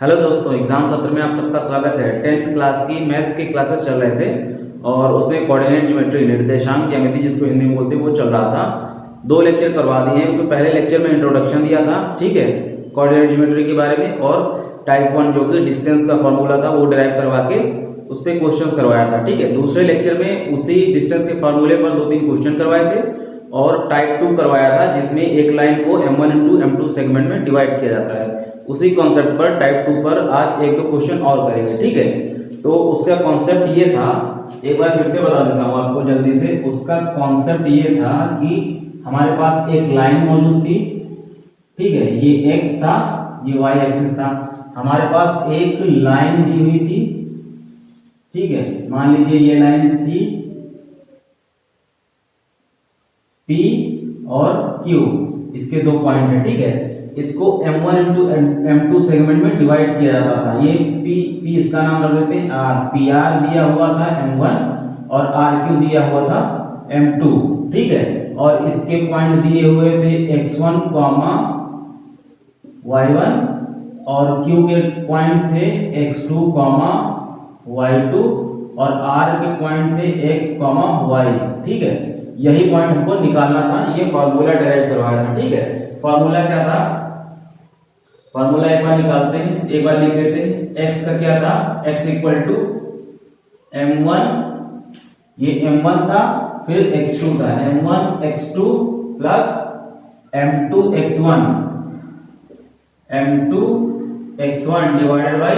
Hello दोस्तों, exam सत्र में आप सबका स्वागत है। 10th क्लास की मैथ्स के क्लासेस चल रहे थे और उसमें कोऑर्डिनेट ज्योमेट्री निर्देशांक ज्यामिति जिसको हिंदी में बोलते हैं वो चल रहा था। 2 लेक्चर करवा दिए हैं। उसमें पहले लेक्चर में इंट्रोडक्शन दिया था, ठीक है, कोऑर्डिनेट ज्योमेट्री के बारे में, और टाइप 1 जो कि डिस्टेंस का फॉर्मूला था वो डिराइव करवा के उस पर क्वेश्चन करवाया था, ठीक है। दूसरे लेक्चर में उसी डिस्टेंस के फॉर्मूले पर 2-3 क्वेश्चन करवाए थे और टाइप 2 करवाया था जिसमें एक लाइन को m1 इंटू m2 सेगमेंट में डिवाइड किया जाता है। उसी कॉन्सेप्ट पर टाइप 2 पर आज 1-2 क्वेश्चन और करेंगे, ठीक है। तो उसका कॉन्सेप्ट ये था, एक बार फिर से बता देता हूँ आपको जल्दी से। उसका कॉन्सेप्ट ये था कि हमारे पास एक लाइन मौजूद थी, ठीक है, ये x था, ये y एक्सिस था। हमारे पास एक लाइन दी हुई थी, ठीक है, मान लीजिए ये लाइन थी P और Q, इसके 2 पॉइंट है, ठीक है। इसको m1 इंटू m2 सेगमेंट में डिवाइड किया जाता था। ये P इसका नाम रख देते हैं R, PR दिया हुआ था m1 और RQ दिया हुआ था m2, ठीक है। और इसके पॉइंट दिए हुए थे x1, y1 और Q के पॉइंट थे x2, y2 और R के पॉइंट थे x, y, ठीक है। यही पॉइंट हमको निकालना था, ये फॉर्मूला डिराइव करवाया था, ठीक है। फॉर्मूला क्या था? फॉर्मूला एक बार निकालते हैं, एक बार लिख देते हैं। x का क्या था? x इक्वल टू m1, ये m1 था, फिर x2 था, m1 x2 plus m2 x1, m2 x1 divided by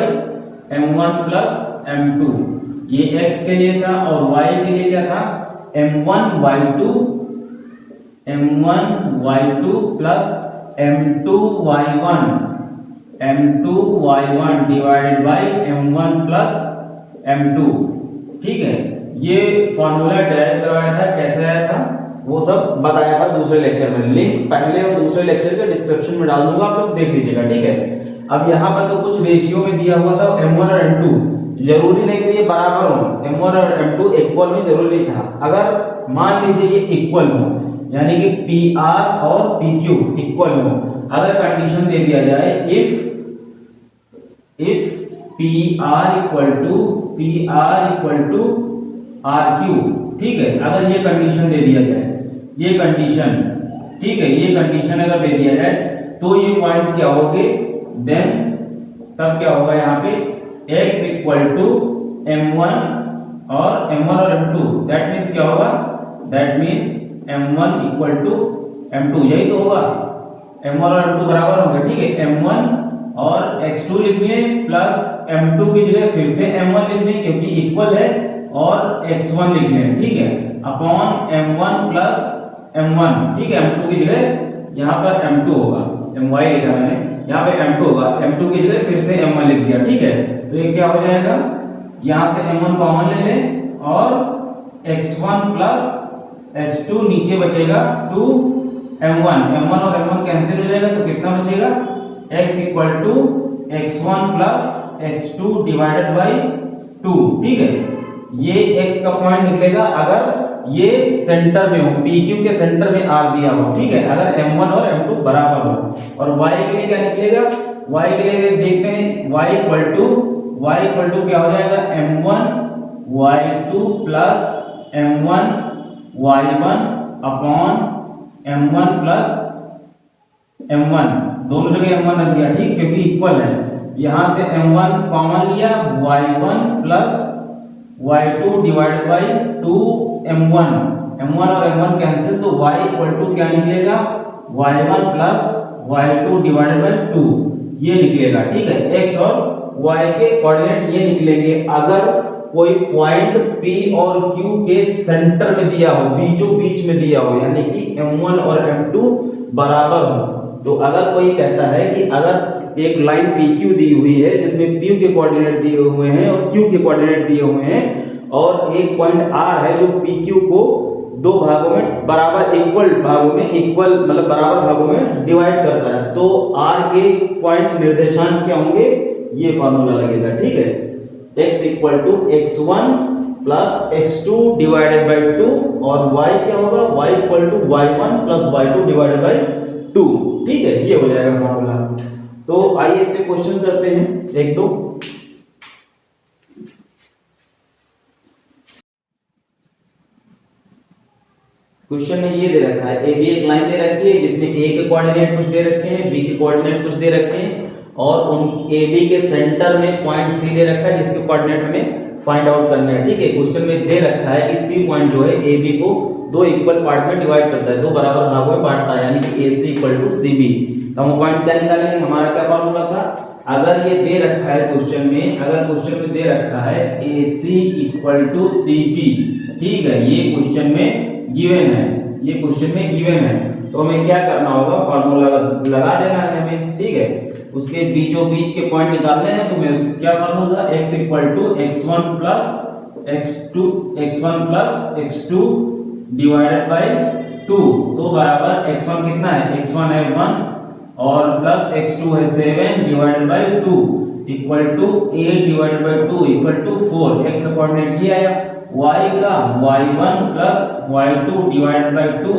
m1 plus m2। ये x के लिए था और y के लिए क्या था? m1 y2 plus m2 y1 divided by m1 plus m2, ठीक है। ये फॉर्मूला डिराइव करवाया था, कैसे आया था वो सब बताया था दूसरे लेक्चर में। लिंक पहले और दूसरे लेक्चर के डिस्क्रिप्शन में डाल दूंगा, आप लोग देख लीजिएगा, ठीक है। अब यहाँ पर तो कुछ रेशियो में दिया हुआ था, m1 और m2 जरूरी नहीं कि ये बराबर हो, m1 और m2 इक्वल में जरूरी नहीं था। अगर मान लीजिए ये इक्वल हो, यानी कि PR और PQ इक्वल हो, अगर कंडीशन दे दिया जाए if PR equal to RQ, ठीक है, अगर ये कंडीशन दे दिया जाए, ये कंडीशन, ठीक है, ये कंडीशन अगर दे दिया जाए तो ये पॉइंट क्या होंगे, देन तब क्या होगा यहाँ पे x इक्वल टू m1 और m2, दैट मीन्स क्या होगा? That means m1 equal to m2, यही तो होगा, m1 और m2 बराबर होंगे, ठीक है। m1 और x2 लिखिए प्लस m2 की जगह फिर से m1 लिख लें क्योंकि इक्वल है, और x1 लिख लें, ठीक है, अपॉन m1 प्लस m1, ठीक है। m2 की जगह यहाँ पर m2 होगा, my लिखा मैंने, यहाँ पे m2 होगा, m2 की जगह फिर से m1 लिख दिया, ठीक है। तो ये क्या हो जाएगा, यहाँ से m1 कॉमन ले लें और x1 प्लस x2 नीचे बचेगा 2m1 और m1 कैंसिल हो जाएगा, तो कितना बचेगा? x equal to x1 plus x2 divided by 2, ठीक है। ये x का पॉइंट निकलेगा अगर ये सेंटर में हो, PQ के सेंटर में R दिया हो, ठीक है, अगर m1 और m2 बराबर हो। और y के लिए क्या निकलेगा? y के लिए देखते हैं, y इक्वल टू क्या हो जाएगा? m1 y2 plus m1 y1 upon m1 plus m1, दोनों जगह m1 रख दिया, ठीक, क्योंकि इक्वल है। यहां से m1 कॉमन लिया, y1 plus y2 divided by 2m1, m1 और m1 कैंसिल, तो y इक्वल टू क्या निकलेगा? y1 plus y2 divided by 2, ये निकलेगा, ठीक है। x और y के कोऑर्डिनेट ये निकलेंगे अगर कोई पॉइंट P और Q के सेंटर में दिया हो, बीचों बीच में दिया हो, यानी कि m1 और m2 बराबर हो। तो अगर कोई कहता है कि अगर एक लाइन PQ दी हुई है जिसमें P के कोऑर्डिनेट दिए हुए हैं और Q के कोऑर्डिनेट दिए हुए हैं, और एक पॉइंट R है जो PQ को 2 भागों में बराबर इक्वल भागों में, इक्वल मतलब बराबर भागों में डिवाइड करता है, तो R के पॉइंट निर्देशांक क्या होंगे? ये फॉर्मूला लगेगा, ठीक है। x equal to x1 plus x2 divided by 2 और y क्या होगा? y equal to y1 plus y2 divided by 2, ठीक है, ये हो जाएगा फॉर्मूला। तो आइए इस पे क्वेश्चन करते हैं एक दो। क्वेश्चन में ये दे रखा है, ए बी एक लाइन दे रखी है जिसमें ए के कोऑर्डिनेट कुछ दे रखे हैं, बी के कोऑर्डिनेट कुछ दे रखे हैं और उन ए बी के सेंटर में पॉइंट सी दे रखा है जिसके कोऑर्डिनेट हमें फाइंड आउट करना है। ठीक है, क्वेश्चन में दे रखा है कि सी पॉइंट जो है ए बी को दो इक्वल पार्ट में डिवाइड करता है, दो बराबर भागों में बांटता है, यानी कि ए C equal to C B. तो हम पॉइंट क्या निकालेंगे, हमारा क्या फॉर्मूला था, अगर ये दे रखा है क्वेश्चन में, अगर क्वेश्चन में दे रखा है A C equal to C B, ठीक है, ये क्वेश्चन में गिवन है, ये क्वेश्चन में गिवन है, तो हमें क्या करना होगा, फार्मूला लगा देना है हमें। ठीक है, उसके बीचों बीच के पॉइंट निकालने हैं, तो मैं क्या formula, x equal to x1 plus x2 divided by 2, तो बराबर x1 कितना है, x1 है 1 और प्लस x2 है 7 divided by 2 equal to 8 divided by 2 equal to 4। x का कोऑर्डिनेट ये आया, y का y1 plus y2 divided by 2,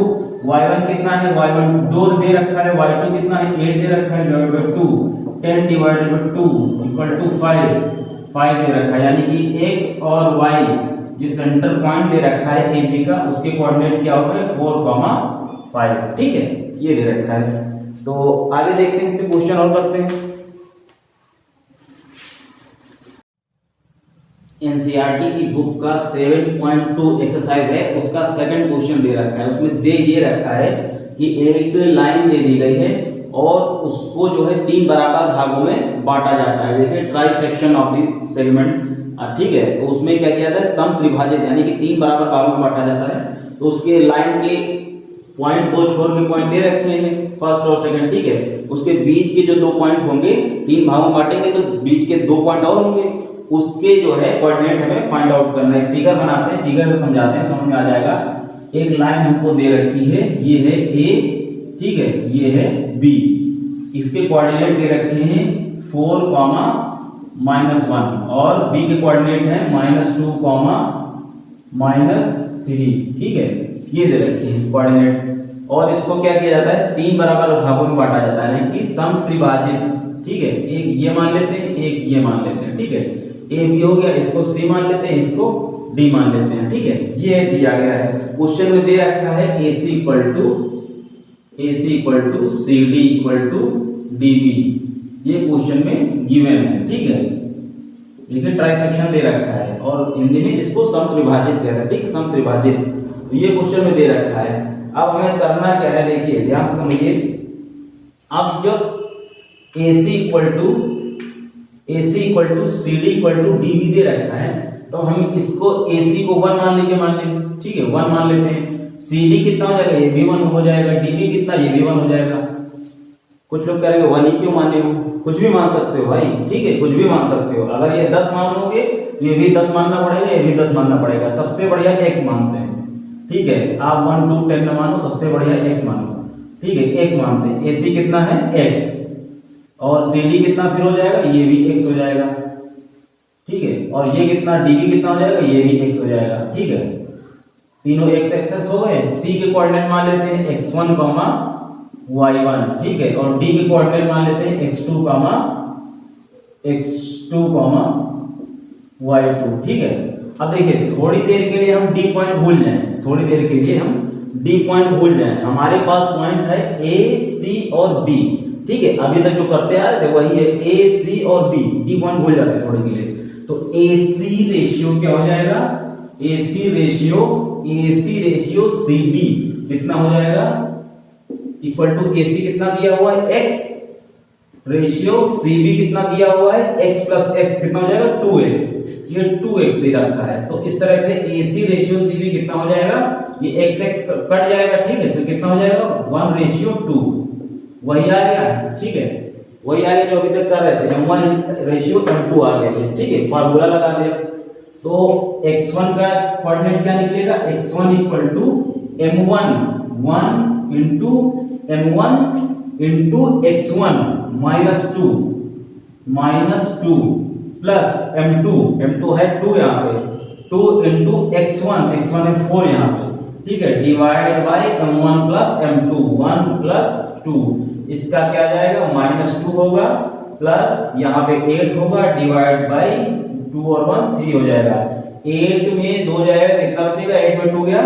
y1 कितना है, y1 2 दे रखा है, y2 कितना है 8 दे रखा है divided by 2, 10 divided by 2 equal to 5 दे रखा है, यानी कि x और y जिस सेंटर पॉइंट दे रखा है ए बी का, उसके कोऑर्डिनेट क्या हो गए 4, 5। ठीक है, ये दे रखा है। तो आगे देखते हैं, इसके क्वेश्चन और करते हैं। एनसीईआरटी की बुक का 7.2 एक्सरसाइज है, उसका सेकंड क्वेश्चन दे रखा है, उसमें दे ये रखा है कि एक लाइन दे दी गई है और उसको जो है 3 बराबर भागों में बांटा जाता है, जैसे try section of the segment. ठीक है, तो उसमें क्या किया जाता है, सम त्रिभाजित, यानी कि 3 बराबर भागों में बांटा जाता है। तो उसके लाइन के पॉइंट, दो छोर के पॉइंट दे रखे हैं, फर्स्ट और सेकंड। ठीक है, उसके बीच के जो 2 पॉइंट होंगे, 3 भागों में बांटेंगे तो बीच के 2 पॉइंट और होंगे, उसके जो है कोऑर्डिनेट हमें फाइंड आउट करना है। फिगर बनाते हैं, फिगर से समझाते हैं, समझ में आ जाएगा। एक लाइन हमको दे रखी है, ये है ए, ठीक है, ये है बी, इसके कोऑर्डिनेट दे रखे हैं 4, -1 और बी के कोऑर्डिनेट है -2, -3। ठीक है, ये दे रखे हैं कोऑर्डिनेट, और इसको क्या किया जाता है, 3 बराबर भागों में बांटा जाता है, यानी कि सम त्रिभाजित। ठीक है, एक ये मान लेते हैं, एक ये मान लेते हैं। ठीक है, ए बी हो गया, इसको सी मान लेते हैं, इसको डी मान लेते हैं। ठीक है, ये दिया गया है क्वेश्चन में, दे रखा है A C equal to C D equal to D B, ये क्वेश्चन में गिवन है। ठीक है, देखिए ट्राई सेक्शन दे रखा है और हिंदी में इसको सम त्रिभाजित कहते हैं। ठीक, सम त्रिभाजित, तो ये क्वेश्चन में दे रखा है। अब हमें करना क्या है, देखिए ध्यान से समझिए। अब जब AC equal to CD equal to DB दे रखा है, तो हम इसको AC को 1 मान लीजिए, मान लें। ठीक है, 1 मान लेते हैं। CD कितना हो जाएगा, ये भी 1 हो जाएगा, DB कितना, ये भी 1 हो जाएगा। कुछ लोग कहेंगे 1 ही क्यों माने हो, कुछ भी मान सकते हो भाई। ठीक है, कुछ भी मान सकते हो। अगर ये 10 मानोगे तो ये भी 10 मानना पड़ेगा, ये भी 10 मानना पड़ेगा। सबसे बढ़िया x मानते हैं। ठीक है, आप 1 2 10 न मानो, सबसे बढ़िया x मानो। ठीक है, x मानते हैं। AC कितना है, x, और CD कितना फिर हो जाएगा, ये भी x हो जाएगा। ठीक है, और ये कितना, DB कितना हो जाएगा, ये भी x हो जाएगा। ठीक है, तीनों x हो गए। C के कोऑर्डिनेट मान लेते हैं x1, y1। ठीक है, और D के कोऑर्डिनेट मान लेते हैं x2, y2। ठीक है, अब देखिए थोड़ी देर के लिए हम D पॉइंट भूल जाएं, थोड़ी देर के लिए हम D पॉइंट भूल जाएं। हमारे पास पॉइंट है A, C और B। ठीक है, अभी तक जो करते आ रहे थे वही है, A, C और B। D पॉइंट भूल जाते हैं थोड़ी के लिए। तो AC रेशियो क्या हो जाएगा, AC रेशियो CD कितना हो जाएगा, इक्वल टू AC कितना दिया हुआ है x, रेशियो CB कितना दिया हुआ है x प्लस x, कितना हो जाएगा 2x, ये 2x दे रखा है। तो इस तरह से AC रेशियो CB कितना हो जाएगा, ये x कट जाएगा। ठीक है, तो कितना हो जाएगा 1:2, वही आ गया। ठीक है, वही आ गया जो अभी तक कर रहे थे, M1:M2 आ गया। ठीक है, फार्मूला लगा दिया। तो x1 का कोऑर्डिनेट क्या निकलेगा, x1 equal to M1 into x1 -2 plus M2 है 2 यहाँ पे, 2 into x1 है 4 यहाँ पे। ठीक है, divide by M1 plus M2, 1 + 2 इसका क्या आ जाएगा -2 होगा प्लस यहाँ पे 8 होगा डिवाइड बाई 2 और 1 3 हो जाएगा। 8 में 2 जाएगा कितना बचेगा, 8 में 2 गया,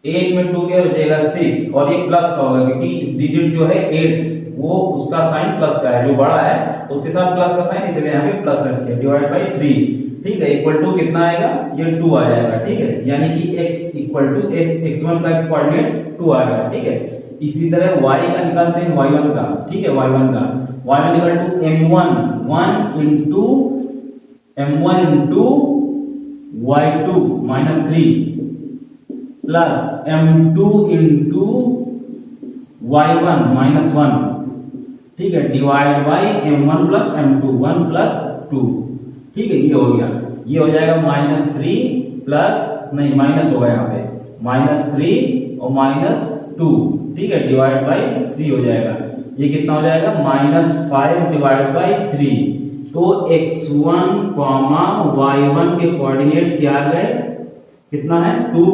8 में 2 गया बचेगा 6 और ये प्लस का होगा क्योंकि डिजिट जो है 8 वो उसका साइन प्लस का है, जो बड़ा है उसके साथ प्लस का साइन, इसलिए यहाँ पे प्लस रखे डिवाइड बाई 3। ठीक है, इक्वल टू कितना आएगा, ये 2 आ जाएगा। ठीक है, यानी कि x इक्वल टू x1 का कोऑर्डिनेट 2 आएगा। ठीक है, इसी तरह y का निकालते हैं, y1 का। ठीक है, y1 का y1 equal to m1 into y2 -3 plus m2 into y1 -1। ठीक है, divide by m1 plus m2 1 plus 2। ठीक है, ये हो गया, ये हो जाएगा -3 प्लस नहीं माइनस होगा यहाँ पे -3 और -2। ठीक है, डिवाइड बाई 3 हो जाएगा। ये कितना हो जाएगा -5 डिवाइड बाई 3। तो x1 y1 के कोऑर्डिनेट क्या आ गए, कितना है 2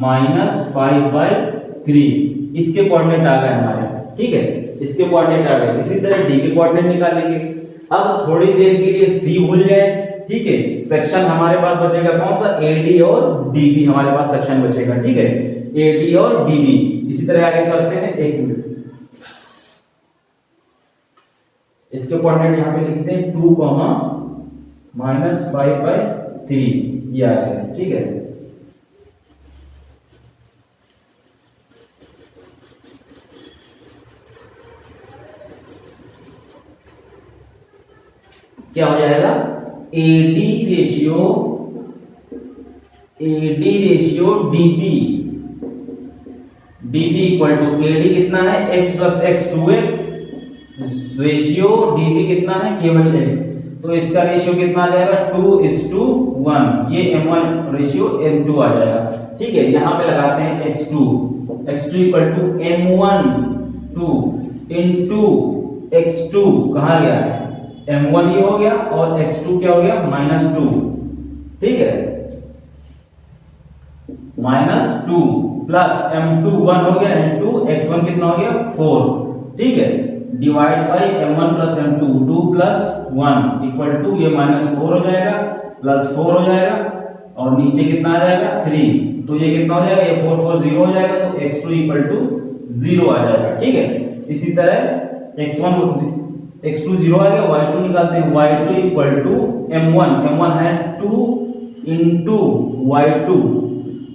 -5/3। इसके कोऑर्डिनेट आ गए हमारे। ठीक है, इसके कोऑर्डिनेट आ गए। इसी तरह डी के कोऑर्डिनेट निकालेंगे। अब थोड़ी देर के लिए सी भूल जाए। ठीक है, सेक्शन हमारे पास बचेगा कौन सा, एडी और डीबी हमारे पास सेक्शन बचेगा। ठीक है, एडी और डीबी। इसी तरह आगे करते हैं, 1 मिनट, इसके कोऑर्डिनेट यहां पे लिखते हैं 2 -5/3 ये आ गया। ठीक है, क्या हो जाएगा, AD ratio DB equal to AD कितना है x प्लस x 2x रेशियो डीबी कितना है केवल x, तो इसका रेशियो कितना आ जाएगा 2:1। ये m1 रेशियो m2 आ जाएगा। ठीक है, यहां पे लगाते हैं x2 equal to m1 2 into x2 कहां गया है m1 ये हो गया और x2 क्या हो गया -2। ठीक है, -2 प्लस m2 1 हो गया इंटू x1 कितना हो गया 4। ठीक है, divide by m1 plus m2 2 plus 1 equal to ये -4 हो जाएगा प्लस 4 हो जाएगा और नीचे कितना आ जाएगा 3। तो ये कितना हो जाएगा, ये 4 4 0 हो जाएगा, तो x2 इक्वल टू 0 आ जाएगा। ठीक है, इसी तरह x2 0 आ गया, y2 निकालते हैं, y2 इक्वल टू m1 है 2 इंटू y2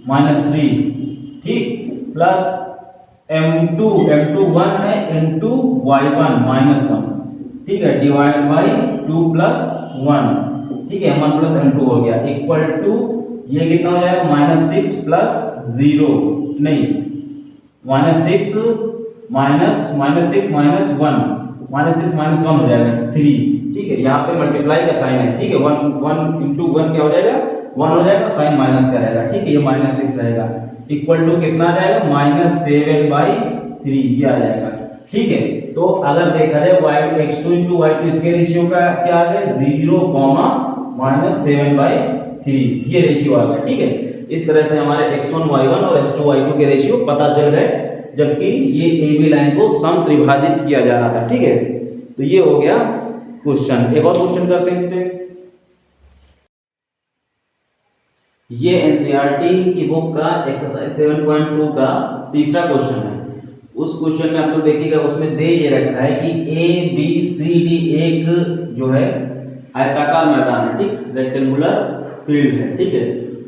-3। ठीक, प्लस m2 1 है इंटू y1 -1। ठीक है, डिवाइड बाई 2 प्लस 1। ठीक है, m1 प्लस m2 हो गया इक्वल टू ये कितना हो जाएगा -6 प्लस 0 नहीं -6 -1 हो जाएगा 3। ठीक है, यहाँ पे मल्टीप्लाई का साइन है। ठीक है, 1 इंटू 1 क्या हो जाएगा 1 हो जाएगा, साइन माइनस का रहेगा। ठीक है, ये -6 रहेगा इक्वल टू कितना आ जाएगा -7/3 ये आ जाएगा। ठीक है, तो अगर देखा जाए x2 इंटू y2 इसके रेशियो का क्या आ गया 0, -7/3 ये रेशियो आ गया। ठीक है, इस तरह से हमारे x1 y1 और x2 y2 के रेशियो पता चल गए, जबकि ये AB लाइन को सम त्रिभाजित किया जा रहा था। ठीक है, तो ये हो गया क्वेश्चन। एक और क्वेश्चन करते हैं इस पे। ये एनसीईआरटी की बुक का एक्सरसाइज 7.2 का तीसरा क्वेश्चन है। उस क्वेश्चन में आप लोग देखिएगा, उसमें दे ये रखा है कि ABCD एक जो है आयताकार मैदान है। ठीक, रेक्टेंगुलर फील्ड है। ठीक है,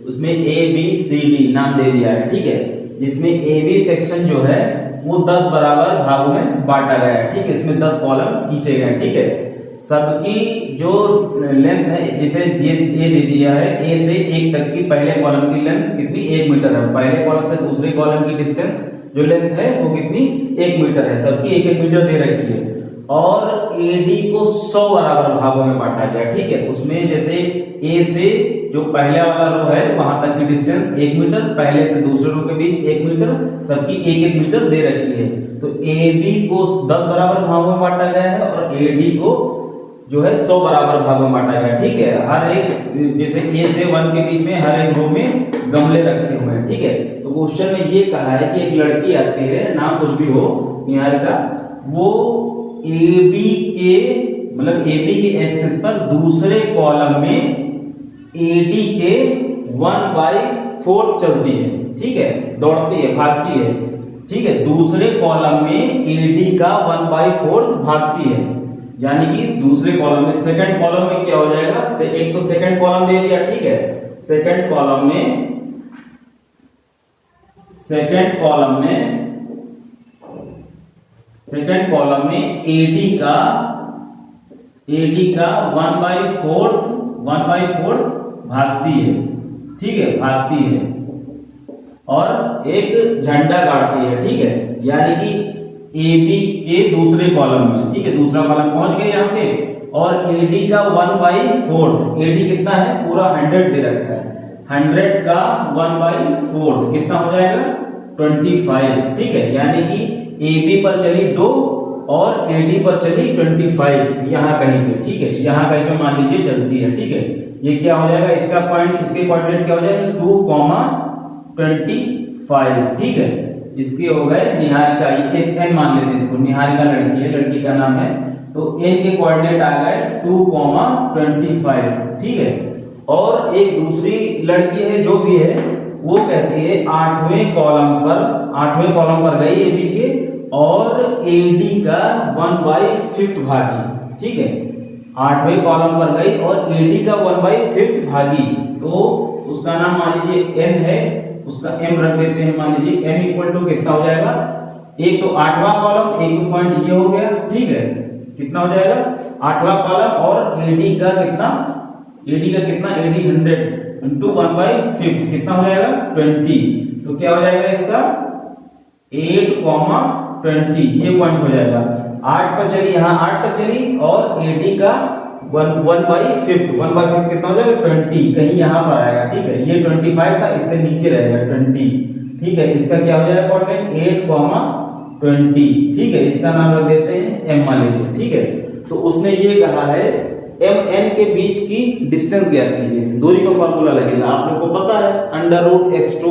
उसमें ABCD नाम दे दिया है। ठीक है, जिसमें AB सेक्शन जो है वो 10 बराबर भागों में बांटा गया है। ठीक है, इसमें 10 कॉलम खींचे गए हैं। ठीक है, सबकी जो लेंथ है, जैसे ये दे दिया है A से 1 तक की पहले कॉलम की लेंथ कितनी 1 मीटर है, पहले कॉलम से दूसरे कॉलम की डिस्टेंस जो लेंथ है वो कितनी 1 मीटर है, सबकी 1 मीटर दे रखी है। और AD को 100 बराबर भागों में बांटा गया। ठीक है, उसमें जैसे A से जो पहले वाला रो है वहां तक की डिस्टेंस 1 मीटर, पहले से दूसरे रो के बीच 1 मीटर, सबकी 1 मीटर दे रखी है। तो AB को 10 बराबर भागों में बांटा गया है और AD को जो है 100 बराबर भागों में बांटा गया। ठीक है, हर एक जैसे ए से 1 के बीच में हर एक रो में गमले रखे हुए हैं। ठीक है, तो क्वेश्चन में ये कहा है कि एक लड़की आती है, नाम कुछ भी हो निहारिका, वो AB के मतलब AB के एक्सिस पर दूसरे कॉलम में AD के 1/4 चलती है। ठीक है, दौड़ती है, भागती है। ठीक है, दूसरे कॉलम में AD का 1/4 भागती है, यानी कि इस दूसरे कॉलम में सेकंड कॉलम में क्या हो जाएगा, एक तो सेकंड कॉलम दे दिया। ठीक है, सेकंड कॉलम में AD का 1/4 भागती है। ठीक है, भागती है और एक झंडा गाड़ती है। ठीक है, यानी कि AB के दूसरे कॉलम में। ठीक है, दूसरा कॉलम पहुंच गए यहाँ पे, और AD का 1/4, AD कितना है, पूरा 100 दे रखा है, 100 का 1/4 कितना हो जाएगा, 25। ठीक है, यानी कि AB पर चली 2 और AD पर चली 25, यहाँ कहीं पे। ठीक है, यहाँ कहीं पे मान लीजिए चलती है। ठीक है, ये क्या हो जाएगा, इसका पॉइंट, इसके कोऑर्डिनेट क्या हो जाएगा, 2,25। ठीक है, इसके हो गए निहारिका, एक n मान लेते हैं इसको, निहारिका लड़की है, लड़की का नाम है, तो n के कोऑर्डिनेट आ गए 2,25। ठीक है, और एक दूसरी लड़की है जो भी है, वो कहती है 8वें कॉलम पर गई AB के और AD का 1/5 भागी। ठीक है, 8वें कॉलम पर गई और AD का 1/5 भागी, तो उसका नाम मान लीजिए n है, उसका m रख देते हैं, मान लीजिए m इक्वल टू कितना हो जाएगा, एक तो 8वां कॉलम, एक तो पॉइंट ये हो गया। ठीक है, कितना हो जाएगा, 8वां कॉलम और AD का कितना, AD 100 इंटू 1/5 कितना हो जाएगा, 20। तो क्या हो जाएगा इसका 8,20, ये पॉइंट हो जाएगा। 8 पर चली, यहाँ 8 तक चली और AD का 1/5 कितना हो जाएगा, 20, कहीं यहाँ पर आएगा। ठीक है, ये 25 था, इससे नीचे रहेगा 20। ठीक है, इसका क्या हो जाएगा कोऑर्डिनेट 8,20। ठीक है, इसका नाम रख देते हैं m मान लीजिए। ठीक है, तो उसने ये कहा है MN के बीच की डिस्टेंस ज्ञात कीजिए, दूरी का फार्मूला लगेगा, आप लोगों को पता है, √x2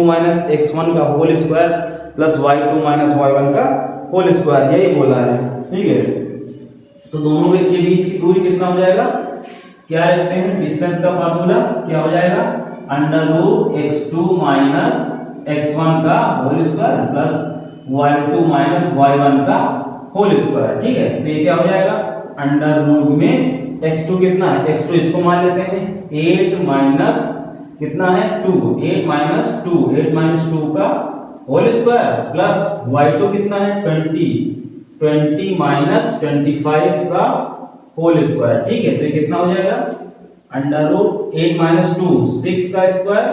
- x1 का whole square plus y2 - y1 का होल स्क्वायर, यही बोला है। ठीक है, तो दोनों के बीच की दूरी कितना हो जाएगा, क्या लिखते हैं, डिस्टेंस का फार्मूला क्या हो जाएगा, √x2 - x1 का whole square plus y2 - y1 का होल स्क्वायर। ठीक है, तो ये क्या हो जाएगा, अंडर रूट में x2 कितना है, x2 इसको मान लेते हैं, 8 माइनस कितना है 2, 8 - 2 का होल स्क्वायर प्लस y2 कितना है 20 - 25 का होल स्क्वायर। ठीक है, तो ये कितना हो जाएगा, अंडर रूट 8 - 2 6 का स्क्वायर।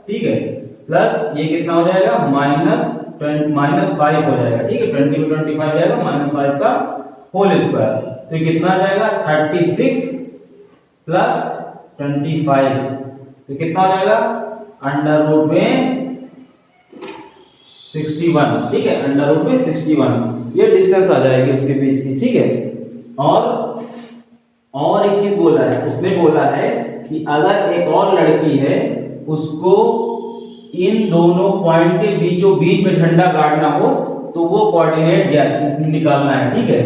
ठीक है, प्लस ये कितना हो जाएगा, -5 हो जाएगा। ठीक है, 20 में 25 जाएगा, -5 का होल स्क्वायर, तो ये कितना आ जाएगा 36 प्लस 25, तो कितना हो जाएगा, अंडर रूट में 61। ठीक है, अंडर रूट में 61, ये डिस्टेंस आ जाएगी उसके बीच की। ठीक है, और एक चीज बोला है, उसने बोला है कि अगर एक और लड़की है, उसको इन दोनों पॉइंट के बीचों बीच में झंडा गाड़ना हो, तो वो कोऑर्डिनेट निकालना है। ठीक है,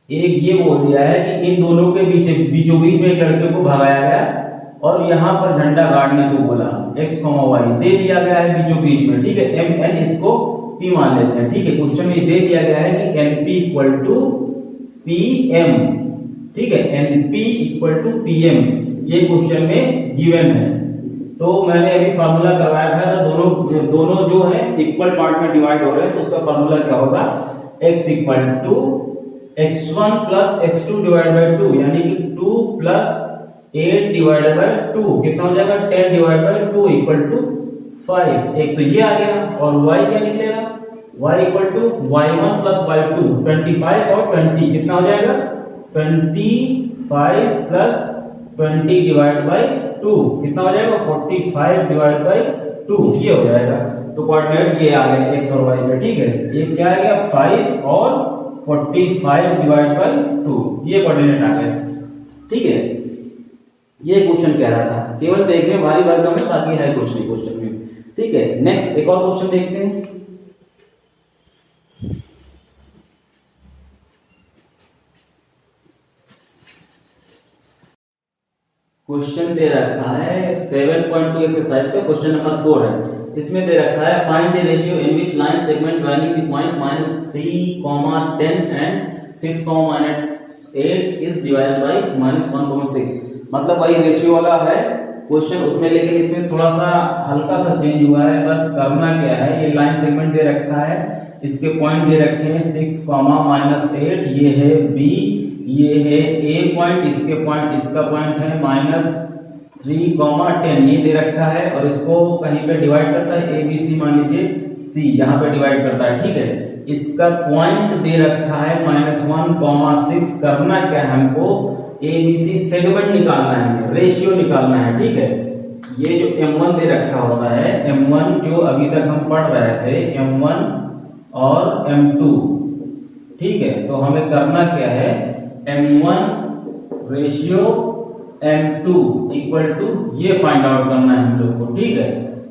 एक ये बोल दिया है कि इन दोनों के बीचों बीच में एक लड़के को भगाया गया और यहाँ पर झंडा गाड़ने को बोला, x, y दे दिया गया है बीचों बीच में। ठीक है, mn इसको p मान लेते हैं। ठीक है, क्वेश्चन में दे दिया गया है कि np = pm। ठीक है, np = pm, ये क्वेश्चन में गिवन है। तो मैंने अभी फार्मूला करवाया था, तो दोनों जो है इक्वल पार्ट में डिवाइड हो रहे हैं, तो उसका फार्मूला क्या होगा, x = x1 + x2 / 2, यानी कि 2 + 8 / 2 कितना हो जाएगा, 10 / 2 = 5। एक तो ये आ गया, और y क्या निकलेगा, y = y1 + y2, 25 और 20 कितना हो जाएगा, 25 + 20 / 2 कितना हो जाएगा, 45 / 2, ये हो जाएगा। तो कोऑर्डिनेट ये आ गए x और y का। ठीक है, ये क्या आ गया, 5 और 45 डिवाइड बाई 2, ये कोऑर्डिनेट आ गया। ठीक है, ये क्वेश्चन कह रहा था, केवल देखने भारी भरकम है, बाकी है कुछ नहीं क्वेश्चन में। ठीक है, नेक्स्ट एक और क्वेश्चन देखते हैं। क्वेश्चन दे रखा है 7.2 एक्सरसाइज का क्वेश्चन नंबर 4 है। इसमें दे रखा है find the ratio in which line segment joining the points -3, 10 and 6, -8 is divided by -1, 6। मतलब वही रेशियो वाला है क्वेश्चन उसमें, लेकिन इसमें थोड़ा सा हल्का सा चेंज हुआ है। बस करना क्या है, ये लाइन सेगमेंट दे रखा है, इसके पॉइंट दे रखे हैं 6, -8, ये है बी, ये है ए पॉइंट, इसके पॉइंट, इसका पॉइंट है -3, 10, ये दे रखा है, और इसको कहीं पे डिवाइड करता है, ए बी सी, मान लीजिए सी यहाँ पे डिवाइड करता है। ठीक है, इसका पॉइंट दे रखा है -1, 6। करना क्या है, हमको ए बी सी सेगमेंट निकालना है, रेशियो निकालना है। ठीक है, ये जो m1 दे रखा होता है, m1 जो अभी तक हम पढ़ रहे थे, m1 और m2। ठीक है, तो हमें करना क्या है, m1 ratio m2 equal to ये फाइंड आउट करना है हम लोग को। ठीक है,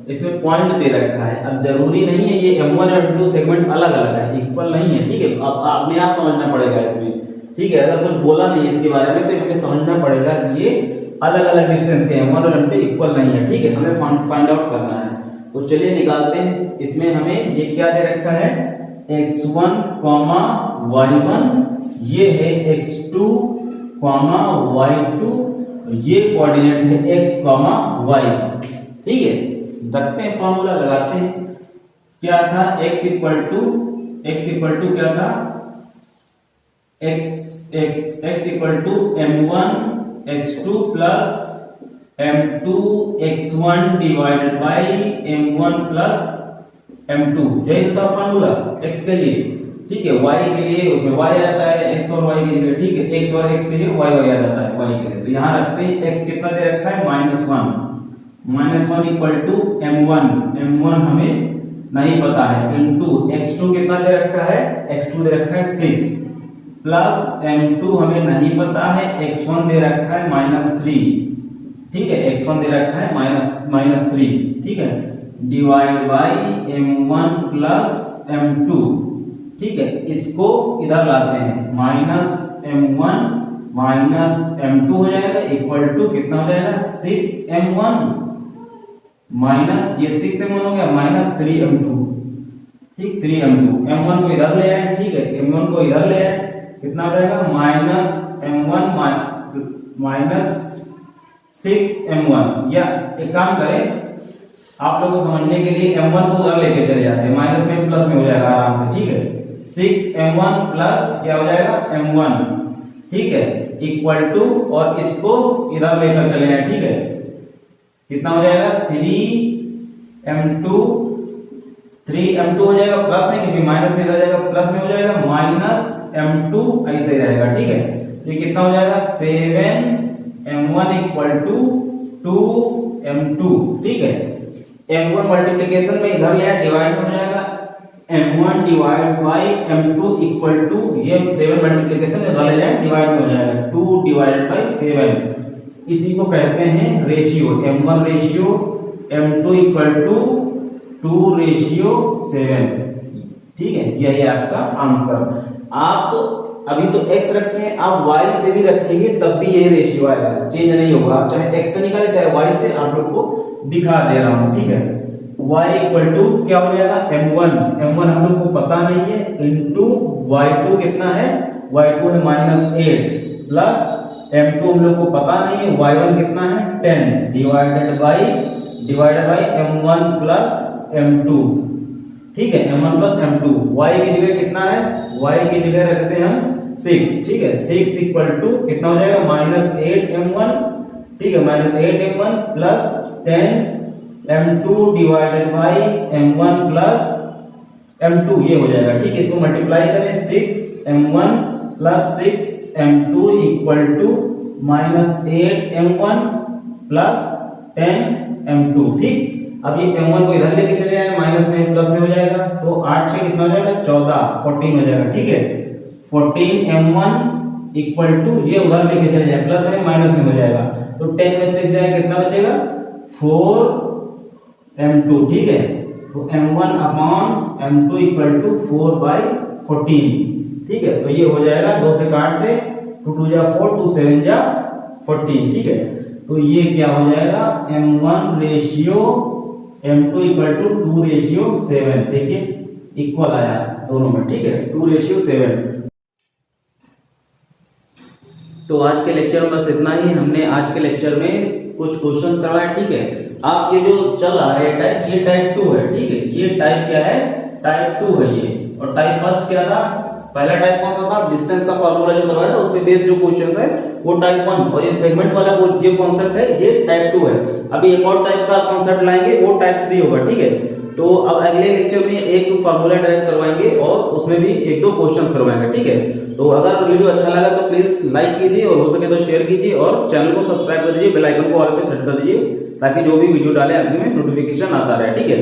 इसमें पॉइंट दे रखा है, अब जरूरी नहीं है ये m1 और m2 सेगमेंट अलग अलग है, इक्वल नहीं है। ठीक है, अब आपने आप समझना पड़ेगा इसमें। ठीक है, अगर कुछ बोला नहीं है इसके बारे में तो हमें समझना पड़ेगा कि ये अलग अलग डिस्टेंस के m1 और m2 इक्वल नहीं है। ठीक है, हमें फाइंड आउट करना है, तो चलिए निकालते हैं। इसमें हमें ये क्या दे रखा है, x1, y1, ये है x2, y2, ये कोऑर्डिनेट है x, y। ठीक है, रखते हैं, फॉर्मूला लगाते हैं। क्या था, x इक्वल टू क्या था, x equal to m1 x2 plus m2 x1 divided by m1 plus m2, यही था फॉर्मूला x के लिए। ठीक है, y के लिए उसमें y आता है, x और y के लिए। ठीक है, x और x के लिए y आ जाता है y के लिए। तो यहाँ रखते हैं, x कितना दे रखा है, -1 इक्वल टू m1 हमें नहीं पता है, इनटू x2 कितना दे रखा है, x2 दे रखा है 6, प्लस m2 हमें नहीं पता है, x1 दे रखा है -3। ठीक है, x1 दे रखा है -3। ठीक है, divide by m1 plus m2। ठीक है, इसको इधर लाते हैं, -m1 -m2 हो जाएगा, इक्वल टू कितना हो जाएगा, 6m1 माइनस ये 6m1 हो गया, -3m2। ठीक, 3m2, m1 को इधर ले आए। ठीक है, m1 को इधर ले आए, कितना हो जाएगा, -m1 -6m1। या एक काम करें, आप लोगों को समझने के लिए m1 को उधर लेके चले जाते हैं, माइनस में प्लस में हो जाएगा आराम से। ठीक है, 6m1 प्लस क्या हो जाएगा, m1। ठीक है, इक्वल टू, और इसको इधर लेकर चले जाए। ठीक है, कितना हो जाएगा, 3m2 हो जाएगा, प्लस में, क्योंकि माइनस में इधर जाएगा, प्लस में हो जाएगा, -m2 ऐसे ही रहेगा। ठीक है, तो ये कितना हो जाएगा, 7m1 इक्वल टू 2m2। ठीक है, m1 मल्टीप्लिकेशन में इधर ले आए, डिवाइड में हो जाएगा, m1 divide by m2 equal to, ये 7 मल्टीप्लिकेशन में इधर ले जाए, डिवाइड में हो जाएगा, 2 डिवाइडेड बाई 7। इसी को कहते हैं ratio, m1 ratio m2 equal to 2 ratio 7। ठीक है, यही आपका आंसर। आप अभी तो x रखे हैं, आप y से भी रखेंगे तब भी यही रेशियो आएगा, चेंज नहीं होगा। आप चाहे x से निकाले चाहे y से, आप लोग को दिखा दे रहा हूं। ठीक है, y इक्वल टू क्या हो जाएगा, m1 हम लोग को पता नहीं है, इनटू y2 कितना है, y2 है -8, प्लस m2 हम लोग को पता नहीं है, y1 कितना है 10, divided by m1 plus m2। ठीक है, m1 प्लस m2, y की जगह कितना है, y की जगह रखते हैं हम 6। ठीक है, 6 इक्वल टू कितना हो जाएगा, -8m1। ठीक है, -8m1 plus 10m2 divided by m1 plus m2, ये हो जाएगा। ठीक है, इसको मल्टीप्लाई करें, 6m1 plus 6m2 equal to -8m1 plus 10m2। ठीक, अब ये m1 को इधर लेके चले आए, माइनस में प्लस में हो जाएगा, तो 8 से कितना हो जाएगा, 14 हो जाएगा। ठीक है, 14m1 इक्वल टू, ये उधर लेके चले जाए, प्लस में माइनस में हो जाएगा, तो 10 में से जाए कितना बचेगा 4m2, ठीक है। तो m1 upon m2 equal to 4/14, ठीक है। तो ये हो जाएगा, 2 से काट दे, 2 2 जा 4, 2 7 जा 14, ठीक है। तो ये क्या हो जाएगा m1 ratio m2 equal to 2:7, देखिए इक्वल आया दोनों में, ठीक है, 2:7। तो आज के लेक्चर में बस इतना ही। हमने आज के लेक्चर में कुछ क्वेश्चंस करवाए, ठीक है। आप ये जो चल रहा है टाइप, ये टाइप 2 है, ठीक है। ये टाइप क्या है, टाइप 2 है ये। और टाइप फर्स्ट क्या था, पहला टाइप कौन सा था, डिस्टेंस का फार्मूला जो करवाया था उस पे बेस्ड जो क्वेश्चन है वो टाइप 1, और ये सेगमेंट वाला जो कॉन्सेप्ट है ये टाइप 2 है। अभी एक और टाइप का कॉन्सेप्ट लाएंगे, वो टाइप 3 होगा, ठीक है। तो अब अगले लेक्चर में एक फार्मूला टाइप करवाएंगे और उसमें भी 1-2 क्वेश्चंस करवाएंगे, ठीक है। तो अगर वीडियो अच्छा लगा तो प्लीज लाइक कीजिए और हो सके तो शेयर कीजिए और चैनल को सब्सक्राइब कर दीजिए, बेल आइकन को ऑल पे सेट कर दीजिए ताकि जो भी वीडियो डाले आपके में नोटिफिकेशन आता रहे, ठीक है।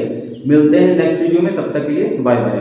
मिलते हैं नेक्स्ट वीडियो में, तब तक के लिए बाय बाय।